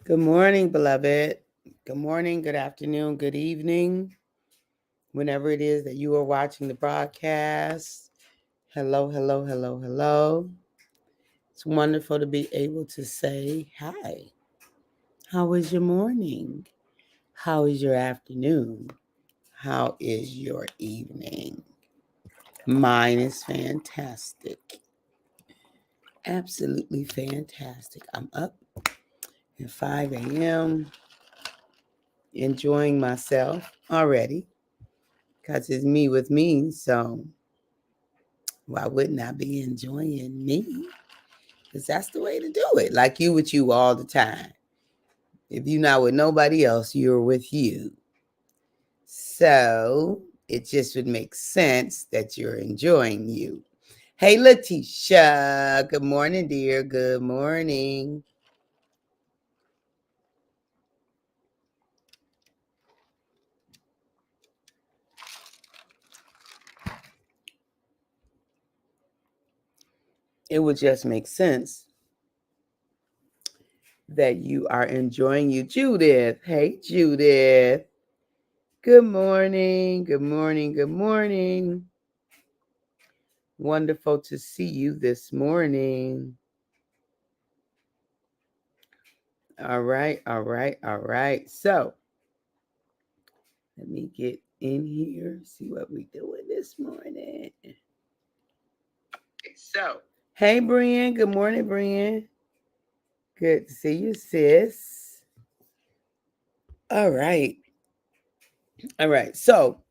Good morning, beloved. Good morning, good afternoon, good evening, whenever it is that you are watching the broadcast. Hello, hello, hello, hello. It's wonderful to be able to say hi. How is your morning? How is your afternoon? How is your evening? Mine is fantastic. Absolutely fantastic. I'm up at 5 a.m. enjoying myself already because it's me with me. So why wouldn't I be enjoying me? Because that's the way to do it. Like you with you all the time. If you're not with nobody else, you're with you. So it just would make sense that you're enjoying you. Hey, Letitia. Good morning, dear. Good morning. It would just make sense that you are enjoying you. Judith. Hey, Judith. Good morning. Good morning. Good morning. Wonderful to see you this morning. All right, all right, all right. So let me get in here, see what we're doing this morning. So, hey, Brian. Good morning, Brian. Good to see you, sis. All right, all right. So,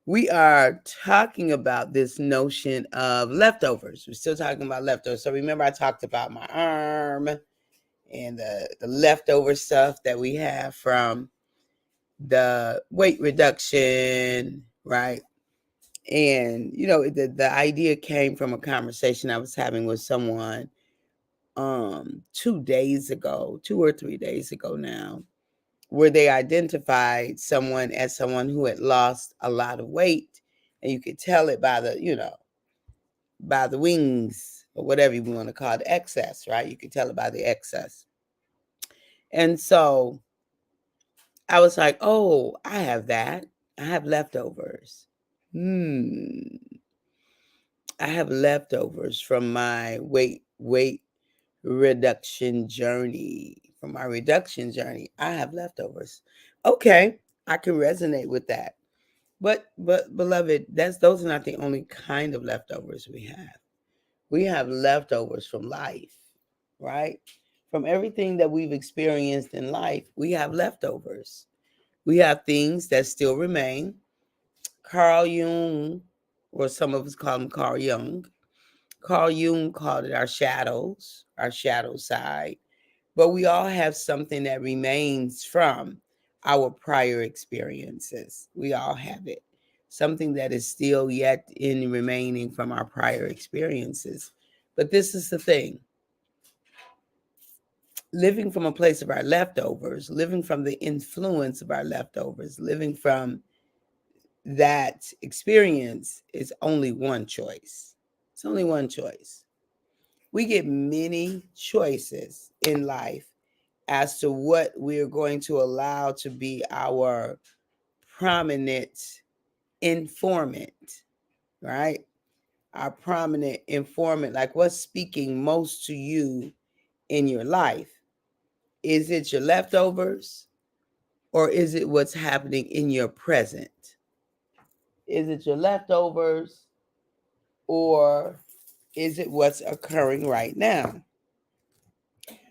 we are talking about this notion of leftovers. We're still talking about leftovers. So, remember, I talked about my arm and the leftover stuff that we have from the weight reduction, right? And the idea came from a conversation I was having with someone 2 days ago, 2 or 3 days ago now, where they identified someone as someone who had lost a lot of weight, and you could tell it by the wings or whatever you want to call it, excess, right? You could tell it by the excess. And so I was like, oh, I have that. I have leftovers. I have leftovers from my weight reduction journey. From my reduction journey, I have leftovers. Okay, I can resonate with that. But beloved, those are not the only kind of leftovers we have. We have leftovers from life, right? From everything that we've experienced in life, we have leftovers. We have things that still remain. Carl Jung, or some of us call him Carl Jung. Carl Jung called it our shadow side. But we all have something that remains from our prior experiences. We all have it. Something that is still yet in remaining from our prior experiences. But this is the thing, living from a place of our leftovers, living from the influence of our leftovers, living from that experience is only one choice. It's only one choice. We get many choices in life as to what we're going to allow to be our prominent informant, right? Our prominent informant, like what's speaking most to you in your life? Is it your leftovers, or is it what's happening in your present? Is it your leftovers, or is it what's occurring right now?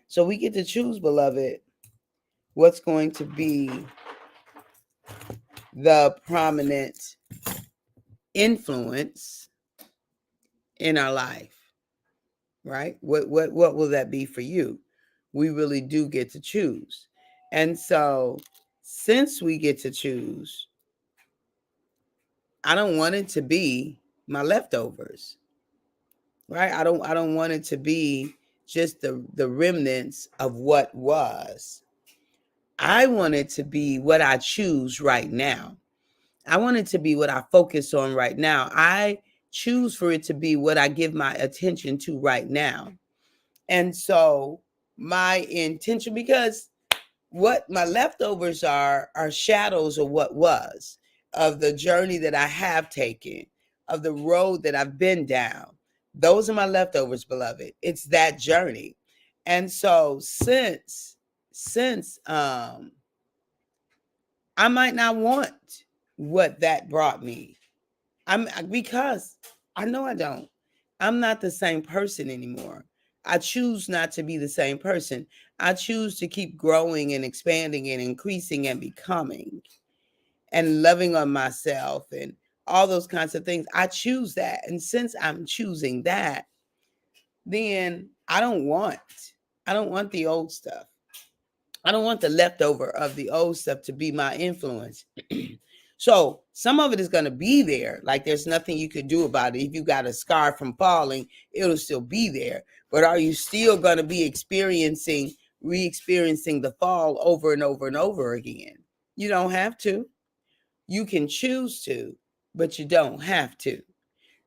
So we get to choose, beloved, what's going to be the prominent influence in our life, right? What will that be for you? We really do get to choose. And so since we get to choose, I don't want it to be my leftovers, right? I don't want it to be just the remnants of what was. I want it to be what I choose right now. I want it to be what I focus on right now. I choose for it to be what I give my attention to right now. And so my intention, because what my leftovers are shadows of what was, of the journey that I have taken, of the road that I've been down. Those are my leftovers, beloved. It's that journey. And so since I might not want what that brought me. Because I know I don't. I'm not the same person anymore. I choose not to be the same person. I choose to keep growing and expanding and increasing and becoming and loving on myself and all those kinds of things. I choose that. And since I'm choosing that, then I don't want the old stuff. I don't want the leftover of the old stuff to be my influence. So some of it is going to be there. Like there's nothing you could do about it. If you got a scar from falling, it'll still be there. But are you still going to be re-experiencing the fall over and over and over again? You don't have to. You can choose to, but you don't have to.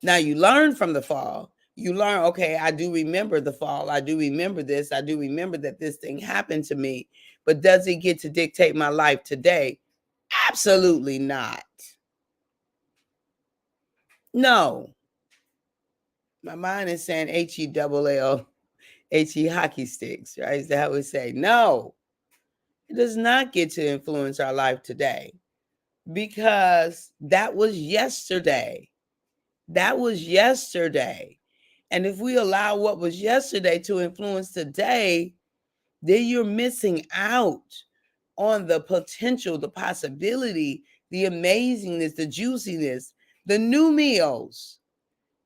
Now you learn from the fall. You learn, okay, I do remember the fall. I do remember this. I do remember that this thing happened to me. But does it get to dictate my life today? Absolutely not. No. My mind is saying HELL, HE hockey sticks, right? Is that how we say? No. It does not get to influence our life today because that was yesterday. That was yesterday. And if we allow what was yesterday to influence today, then you're missing out on the potential, the possibility, the amazingness, the juiciness, the new meals.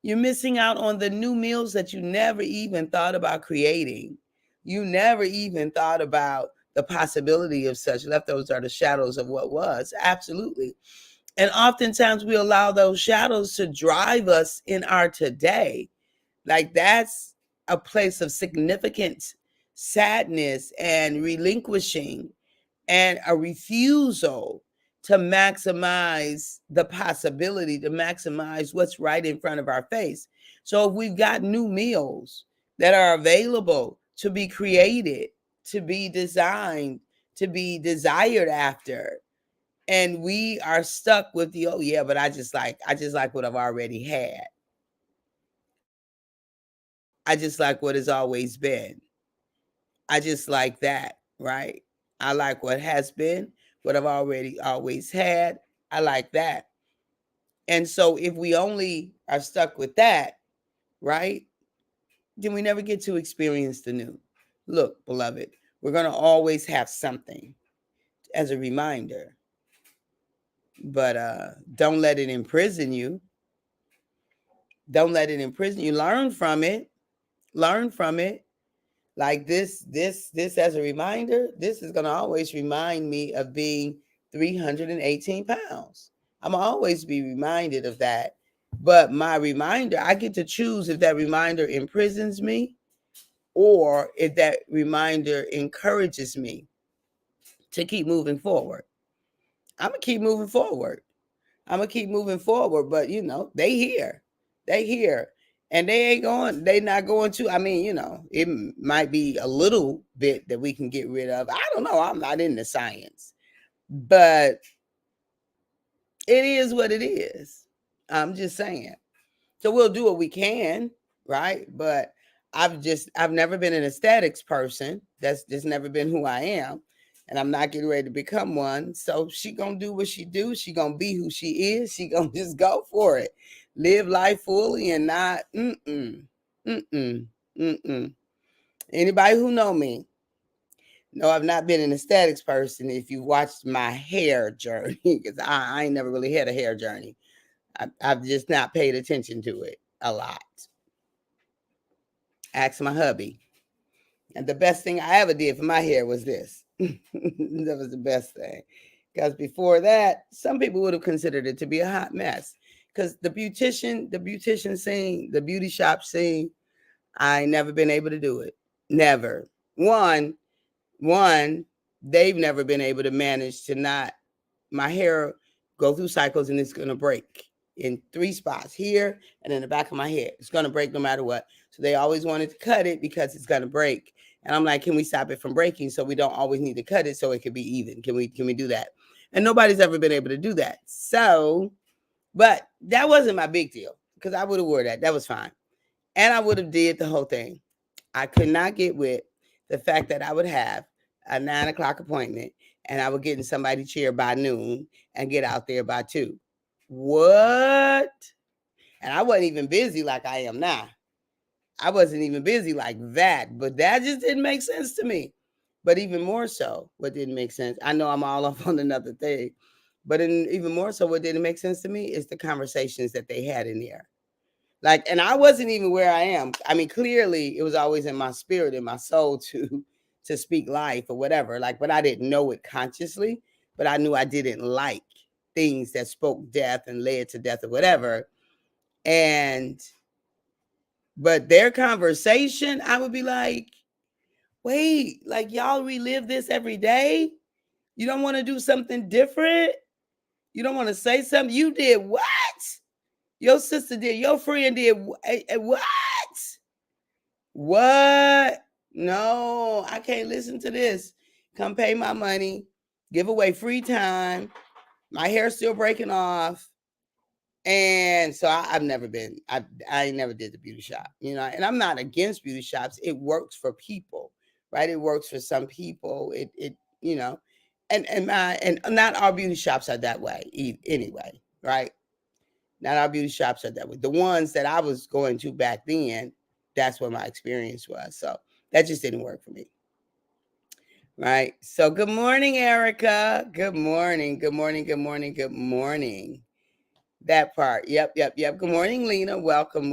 You're missing out on the new meals that you never even thought about creating. You never even thought about the possibility of such. Leftovers are the shadows of what was. Absolutely. And oftentimes we allow those shadows to drive us in our today. Like that's a place of significant sadness and relinquishing and a refusal to maximize the possibility, to maximize what's right in front of our face. So if we've got new meals that are available to be created, to be designed, to be desired after, and we are stuck with the, oh yeah, but I just like what I've already had. I just like what has always been. I just like that, right? I like what has been, what I've already always had. I like that. And so if we only are stuck with that, right, then we never get to experience the new. Look, beloved, we're going to always have something as a reminder, but don't let it imprison you. Don't let it imprison you. Learn from it. Learn from it. Like this as a reminder, this is going to always remind me of being 318 pounds. I'm always be reminded of that. But my reminder, I get to choose if that reminder imprisons me or if that reminder encourages me to keep moving forward. I'm going to keep moving forward. I'm gonna keep moving forward, but they here. They here. And they not going to. I mean, it might be a little bit that we can get rid of. I don't know. I'm not into science. But it is what it is. I'm just saying. So we'll do what we can, right? But I've never been an aesthetics person. That's just never been who I am. And I'm not getting ready to become one. So she gonna do what she do. She gonna be who she is. She gonna just go for it. Live life fully and not mm-mm, mm-mm. Anybody who know me know I've not been an aesthetics person if you watched my hair journey, because I ain't never really had a hair journey. I've just not paid attention to it a lot. Ask my hubby. And the best thing I ever did for my hair was this. That was the best thing. Because before that, some people would have considered it to be a hot mess. Because the beautician scene, the beauty shop scene, I ain't never been able to do it. Never. One, they've never been able to manage to not my hair go through cycles and it's gonna break in 3 spots here and in the back of my head. It's gonna break no matter what. So they always wanted to cut it because it's gonna break. And I'm like, can we stop it from breaking so we don't always need to cut it so it could be even? Can we do that? And nobody's ever been able to do that. So, but that wasn't my big deal because I would have wore that. That was fine. And I would have did the whole thing. I could not get with the fact that I would have a 9 o'clock appointment and I would get in somebody's chair by noon and get out there by 2. What? And I wasn't even busy like I am now. I wasn't even busy like that, but that just didn't make sense to me. But even more so, what didn't make sense, I know I'm all off on another thing, but even more so, what didn't make sense to me is the conversations that they had in there. Like, and I wasn't even where I am. I mean, clearly it was always in my spirit, in my soul to speak life or whatever. Like, but I didn't know it consciously, but I knew I didn't like things that spoke death and led to death or whatever. And but their conversation, I would be like, wait, like y'all relive this every day? You don't want to do something different? You don't want to say something? You did what? Your sister did, your friend did what? What? No, I can't listen to this. Come pay my money, give away free time. My hair's still breaking off. And so I've never been, I never did the beauty shop, and I'm not against beauty shops. It works for people, right? It works for some people. And not all beauty shops are that way anyway, right? Not all beauty shops are that way. The ones that I was going to back then, that's what my experience was. So that just didn't work for me. Right. So good morning, Erica. Good morning. Good morning. Good morning. Good morning. That part. Yep. Good morning, Lena. Welcome.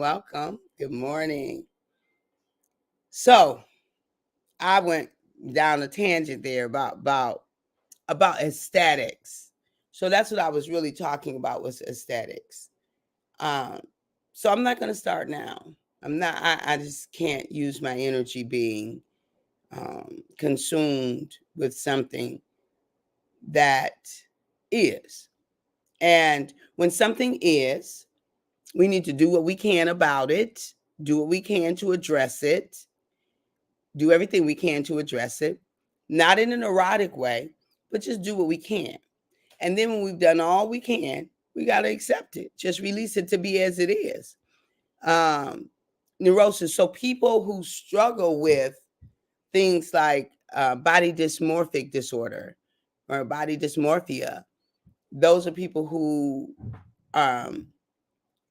Good morning. So I went down a tangent there about aesthetics. So that's what I was really talking about, was aesthetics. So I'm not going to start now. I just can't use my energy being consumed with something that is. And when something is, we need to do what we can about it, do what we can to address it, do everything we can to address it, not in an erotic way, but just do what we can. And then when we've done all we can, we got to accept it, just release it to be as it is. Neurosis. So people who struggle with things like body dysmorphic disorder or body dysmorphia, those are people who are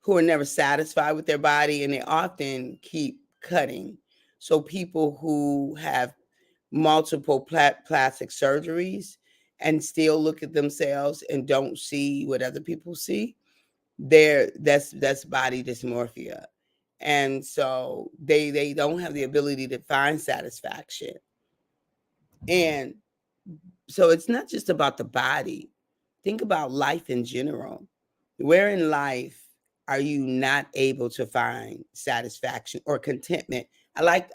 never satisfied with their body, and they often keep cutting. So people who have multiple plastic surgeries and still look at themselves and don't see what other people see, that's body dysmorphia. And so they don't have the ability to find satisfaction. And so it's not just about the body. Think about life in general. Where in life are you not able to find satisfaction or contentment? I like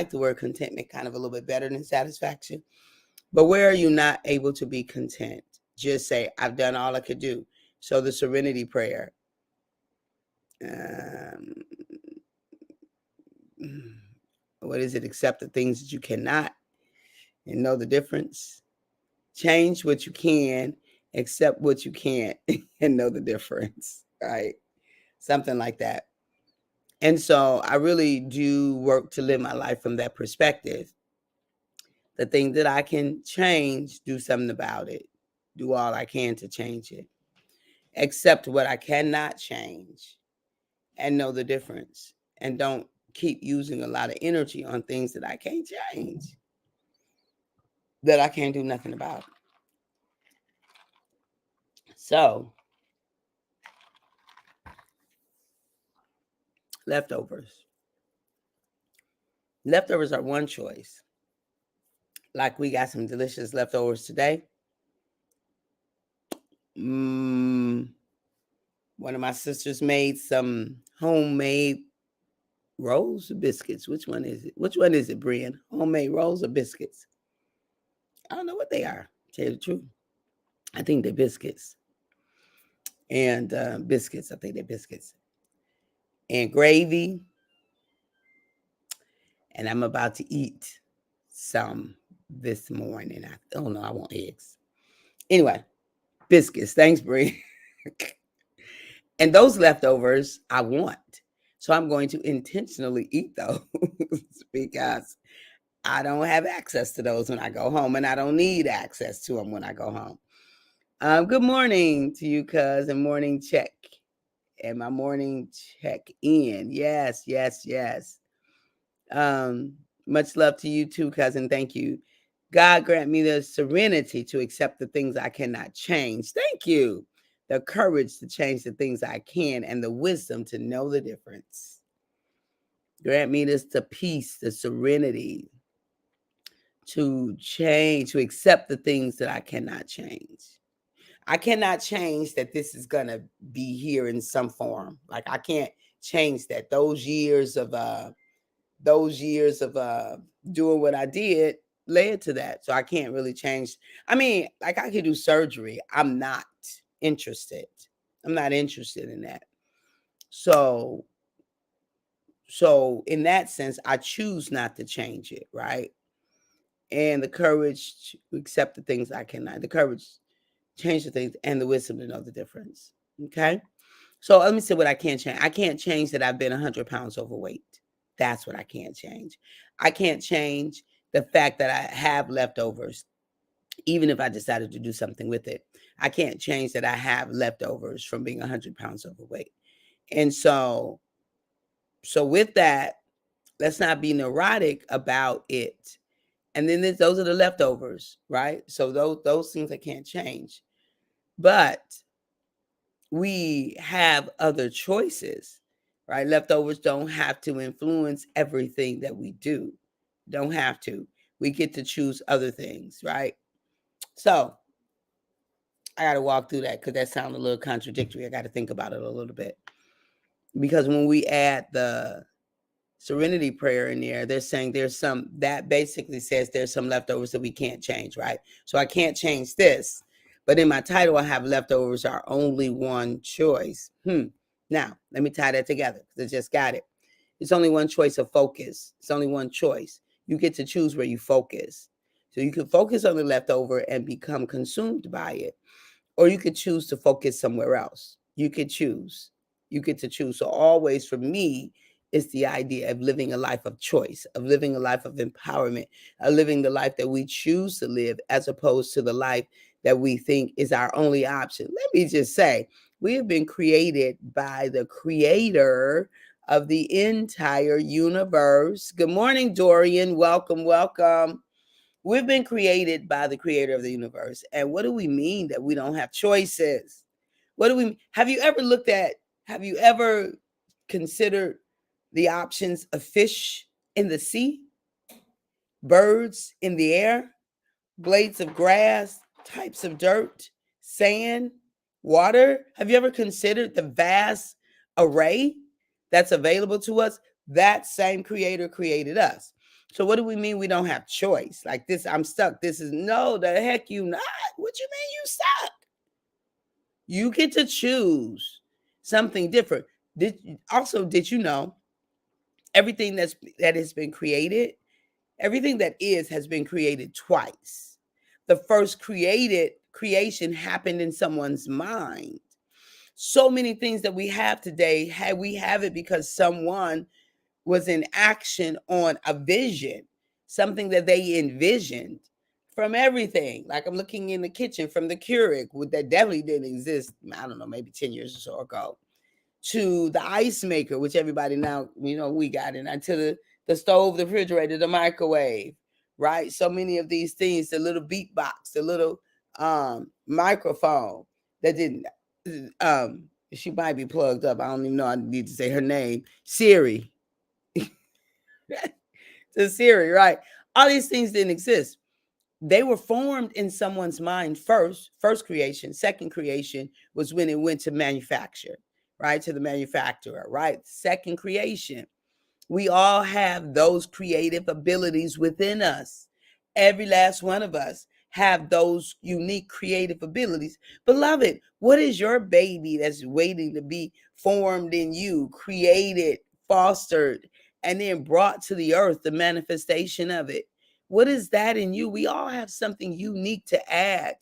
the word contentment kind of a little bit better than satisfaction. But where are you not able to be content? Just say, I've done all I could do. So the serenity prayer. What is it? Accept the things that you cannot and know the difference. Change what you can, accept what you can't, and know the difference, right? Something like that. And so I really do work to live my life from that perspective. The thing that I can change, do something about it. Do all I can to change it. Accept what I cannot change and know the difference. And don't keep using a lot of energy on things that I can't change, that I can't do nothing about. So, leftovers. Leftovers are one choice. Like we got some delicious leftovers today. One of my sisters made some homemade rolls or biscuits. Which one is it? Which one is it, Brian? Homemade rolls or biscuits? I don't know what they are, to tell you the truth. I think they're biscuits. And biscuits. I think they're biscuits. And gravy. And I'm about to eat some this morning. Oh no, I want eggs. Anyway, biscuits. Thanks, Bree. And those leftovers I want. So I'm going to intentionally eat those because I don't have access to those when I go home, and I don't need access to them when I go home. Good morning to you, cuz, and morning check. And my morning check in. Yes, yes, yes. Much love to you too, cousin. Thank you. God grant me the serenity to accept the things I cannot change. Thank you. The courage to change the things I can, and the wisdom to know the difference. Grant me this the peace, the serenity to change, to accept the things that I cannot change. I cannot change that this is gonna be here in some form. Like I can't change that. Those years of doing what I did led to that. So I can't really change. I mean, like I could do surgery. I'm not interested. I'm not interested in that. So in that sense, I choose not to change it, right? And the courage to accept the things I cannot, the courage to change the things, and the wisdom to know the difference. Okay. So let me say what I can't change. I can't change that I've been 100 pounds overweight. That's what I can't change. I can't change the fact that I have leftovers, even if I decided to do something with it. I can't change that I have leftovers from being 100 pounds overweight. And so with that, let's not be neurotic about it. And then those are the leftovers, right? So those things I can't change. But we have other choices, right? Leftovers don't have to influence everything that we do. Don't have to. We get to choose other things, right? So I got to walk through that because that sounds a little contradictory. I got to think about it a little bit. Because when we add the serenity prayer in there, they're saying there's some, that basically says there's some leftovers that we can't change, right? So I can't change this. But in my title, I have leftovers are only one choice. Now, let me tie that together because I just got it. It's only one choice of focus. It's only one choice. You get to choose where you focus. So you can focus on the leftover and become consumed by it. Or you could choose to focus somewhere else. You could choose. You get to choose. So always for me, it's the idea of living a life of choice, of living a life of empowerment, of living the life that we choose to live as opposed to the life that we think is our only option. Let me just say, we have been created by the creator of the entire universe. Good morning, Dorian. Welcome, welcome. We've been created by the creator of the universe. And what do we mean that we don't have choices? What do we have you ever considered the options of fish in the sea, birds in the air, blades of grass, types of dirt, sand, water? Have you ever considered the vast array that's available to us? That same creator created us. So what do we mean we don't have choice? Like this, I'm stuck. This is no, the heck you not. What you mean you stuck? You get to choose something different. Did you know everything that has been created, everything that is has been created twice. The first creation happened in someone's mind. So many things that we have today, we have it because someone was in action on a vision, something that they envisioned from everything. Like I'm looking in the kitchen from the Keurig, that definitely didn't exist, I don't know, maybe 10 years or so ago, to the ice maker, which everybody now, we got it, to the stove, the refrigerator, the microwave, right? So many of these things, the little beatbox, the little microphone that didn't, she might be plugged up. I don't even know. I need to say her name. Siri. To Siri, right? All these things didn't exist. They were formed in someone's mind first creation. Second creation was when it went to manufacture, right? To the manufacturer, right? Second creation. We all have those creative abilities within us. Every last one of us have those unique creative abilities. Beloved, what is your baby that's waiting to be formed in you, created, fostered, and then brought to the earth, the manifestation of it? What is that in you? We all have something unique to add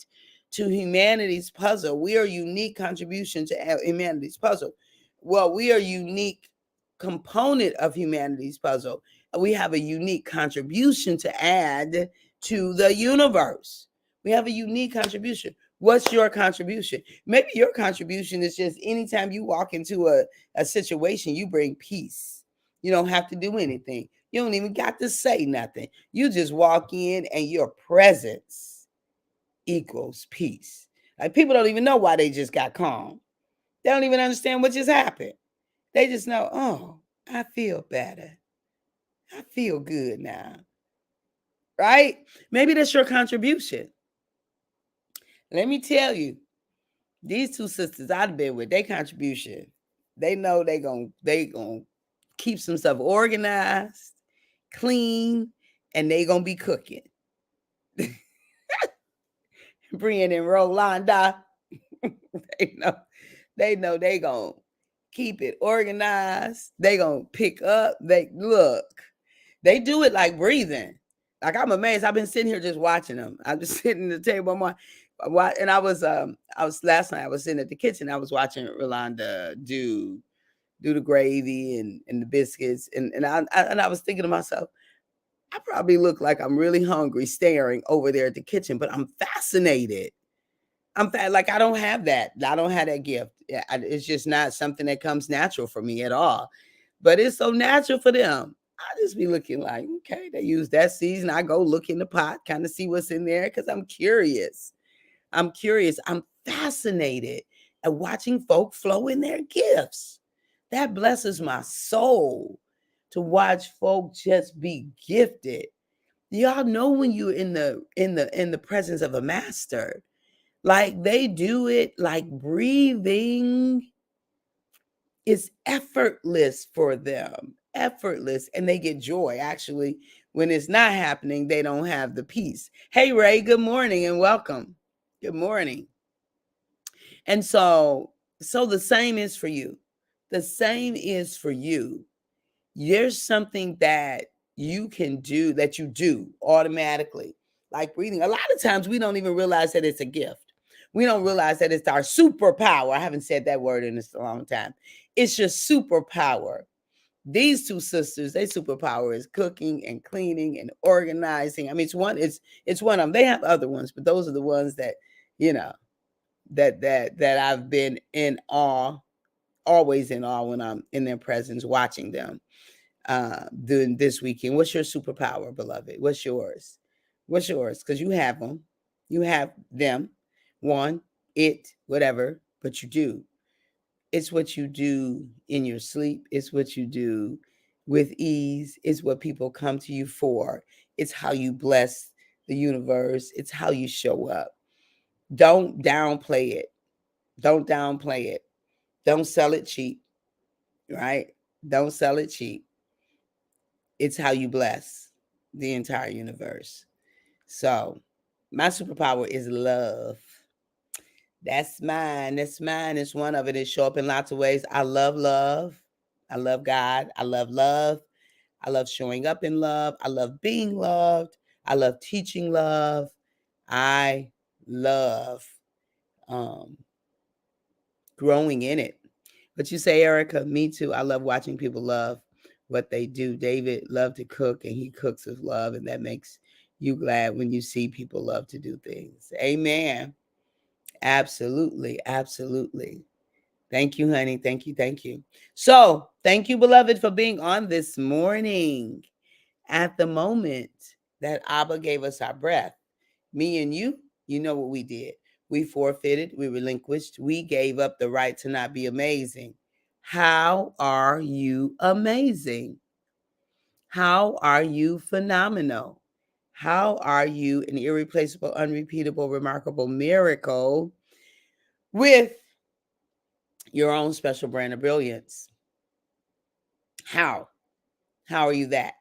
to humanity's puzzle. We are unique contribution to humanity's puzzle. Well, we are unique component of humanity's puzzle. We have a unique contribution to add to the universe. We have a unique contribution. What's your contribution? Maybe your contribution is just anytime you walk into a situation, you bring peace. You don't have to do anything. You don't even got to say nothing. You just walk in and your presence equals peace. Like people don't even know why they just got calm. They don't even understand what just happened. They just know, oh, I feel better. I feel good now. Right? Maybe that's your contribution. Let me tell you, these two sisters I've been with, their contribution, they know they gonna keep some stuff organized, clean, and they gonna be cooking. Brian and Rolanda, they know they gonna keep it organized. They gonna pick up. They look, they do it like breathing. Like I'm amazed. I've been sitting here just watching them. I'm just sitting at the table. And I was last night. I was sitting at the kitchen. I was watching Rolanda do the gravy and the biscuits, and I was thinking to myself, I probably look like I'm really hungry staring over there at the kitchen, but I'm fascinated. Like I don't have that. I don't have that gift. It's just not something that comes natural for me at all. But it's so natural for them. I just be looking like, okay, they use that season. I go look in the pot, kind of see what's in there because I'm curious. I'm curious. I'm fascinated at watching folk flow in their gifts. That blesses my soul to watch folk just be gifted. Y'all know when you're in the presence of a master, like they do it like breathing is effortless for them, effortless, and they get joy. Actually, when it's not happening, they don't have the peace. Hey Ray, good morning and welcome. Good morning. And so the same is for you. The same is for you. There's something that you can do that you do automatically, like breathing. A lot of times we don't even realize that it's a gift. We don't realize that it's our superpower. I haven't said that word in a long time. It's your superpower. These two sisters, their superpower is cooking and cleaning and organizing. I mean, it's one of them. They have other ones, but those are the ones that, you know, that I've been in awe, always in awe when I'm in their presence watching them doing this weekend. What's your superpower, beloved? What's yours? What's yours? Because you have them. You have them, one, it, whatever, but you do. It's what you do in your sleep. It's what you do with ease. It's what people come to you for. It's how you bless the universe. It's how you show up. Don't downplay it. Don't downplay it. Don't sell it cheap, right? Don't sell it cheap. It's how you bless the entire universe. So, my superpower is love. That's mine. That's mine. It's one of it. It show up in lots of ways. I love love. I love God. I love love. I love showing up in love. I love being loved. I love teaching love. I love um, growing in it. But you say, Erica, me too. I love watching people love what they do. David loved to cook and he cooks with love, and that makes you glad when you see people love to do things. Amen. Absolutely. Absolutely. Thank you, honey. Thank you. Thank you. So, thank you, beloved, for being on this morning. At the moment that Abba gave us our breath, me and you know what we did. We forfeited, we relinquished, we gave up the right to not be amazing. How are you amazing? How are you phenomenal? How are you an irreplaceable, unrepeatable, remarkable miracle with your own special brand of brilliance? How? How are you that?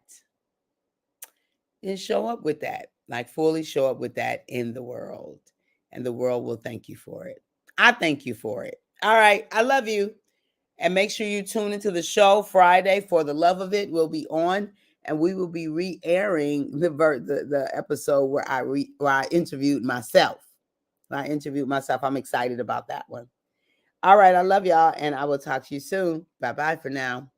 And show up with that, like fully show up with that in the world. And the world will thank you for it. I thank you for it. All right. I love you. And make sure you tune into the show Friday for the love of it. We'll be on and we will be re-airing the episode where I interviewed myself. I'm excited about that one. All right, I love y'all, and I will talk to you soon. Bye bye for now.